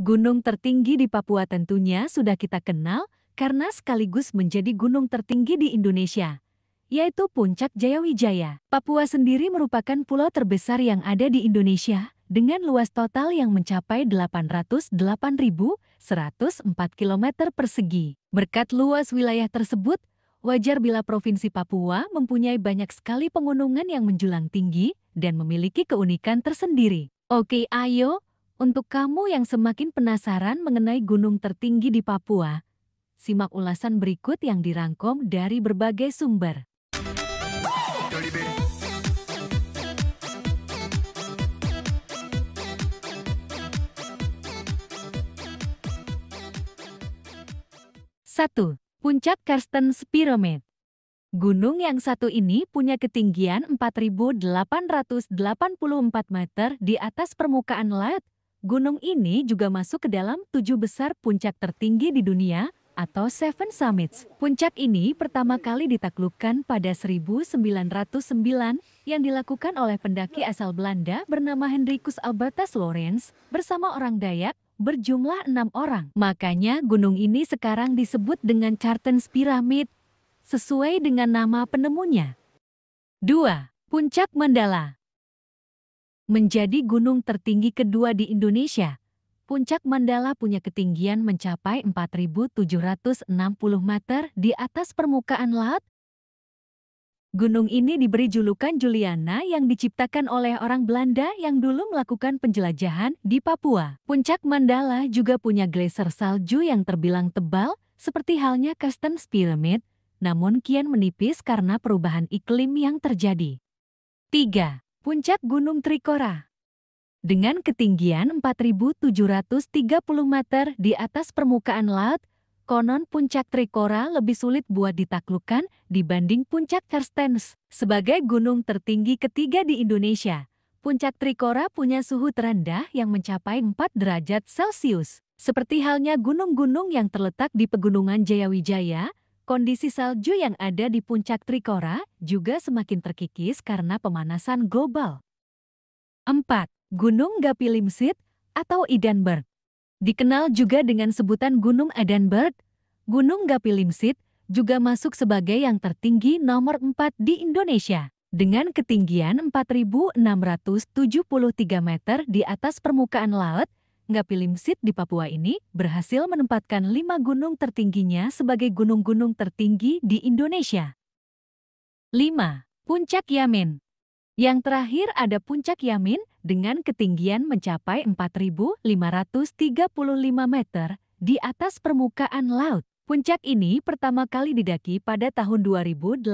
Gunung tertinggi di Papua tentunya sudah kita kenal karena sekaligus menjadi gunung tertinggi di Indonesia, yaitu Puncak Jayawijaya. Papua sendiri merupakan pulau terbesar yang ada di Indonesia dengan luas total yang mencapai 808.104 km persegi. Berkat luas wilayah tersebut, wajar bila Provinsi Papua mempunyai banyak sekali pegunungan yang menjulang tinggi dan memiliki keunikan tersendiri. Oke, ayo. Untuk kamu yang semakin penasaran mengenai gunung tertinggi di Papua, simak ulasan berikut yang dirangkum dari berbagai sumber. Satu, Puncak Karstens Pyramid. Gunung yang satu ini punya ketinggian 4.884 meter di atas permukaan laut. Gunung ini juga masuk ke dalam 7 besar puncak tertinggi di dunia atau Seven Summits. Puncak ini pertama kali ditaklukkan pada 1909 yang dilakukan oleh pendaki asal Belanda bernama Hendrikus Albertus Lorenz bersama orang Dayak berjumlah 6 orang. Makanya gunung ini sekarang disebut dengan Karstens Pyramid sesuai dengan nama penemunya. 2. Puncak Mandala. Menjadi gunung tertinggi kedua di Indonesia, Puncak Mandala punya ketinggian mencapai 4.760 meter di atas permukaan laut. Gunung ini diberi julukan Juliana yang diciptakan oleh orang Belanda yang dulu melakukan penjelajahan di Papua. Puncak Mandala juga punya gletser salju yang terbilang tebal seperti halnya Karstens Pyramid, namun kian menipis karena perubahan iklim yang terjadi. 3. Puncak Gunung Trikora. Dengan ketinggian 4.730 meter di atas permukaan laut, konon Puncak Trikora lebih sulit buat ditaklukkan dibanding Puncak Karstens. Sebagai gunung tertinggi ketiga di Indonesia, Puncak Trikora punya suhu terendah yang mencapai 4 derajat Celcius. Seperti halnya gunung-gunung yang terletak di Pegunungan Jayawijaya, kondisi salju yang ada di Puncak Trikora juga semakin terkikis karena pemanasan global. 4. Gunung Gapilimsit atau Idenburg. Dikenal juga dengan sebutan Gunung Idenburg, Gunung Gapilimsit juga masuk sebagai yang tertinggi nomor 4 di Indonesia. Dengan ketinggian 4.673 meter di atas permukaan laut, Gapilimsit di Papua ini berhasil menempatkan 5 gunung tertingginya sebagai gunung-gunung tertinggi di Indonesia. 5. Puncak Yamin. Yang terakhir ada Puncak Yamin dengan ketinggian mencapai 4.535 meter di atas permukaan laut. Puncak ini pertama kali didaki pada tahun 2018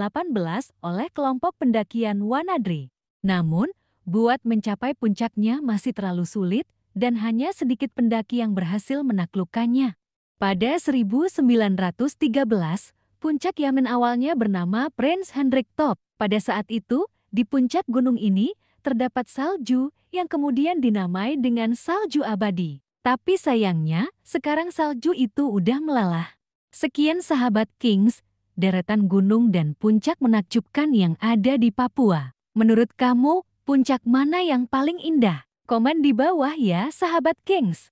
oleh kelompok pendakian Wanadri. Namun, buat mencapai puncaknya masih terlalu sulit dan hanya sedikit pendaki yang berhasil menaklukkannya. Pada 1913, Puncak Yamin awalnya bernama Prince Hendrik Top. Pada saat itu, di puncak gunung ini terdapat salju yang kemudian dinamai dengan salju abadi. Tapi sayangnya, sekarang salju itu udah melalah. Sekian sahabat Kings, deretan gunung dan puncak menakjubkan yang ada di Papua. Menurut kamu, puncak mana yang paling indah? Komen di bawah ya, sahabat Kings.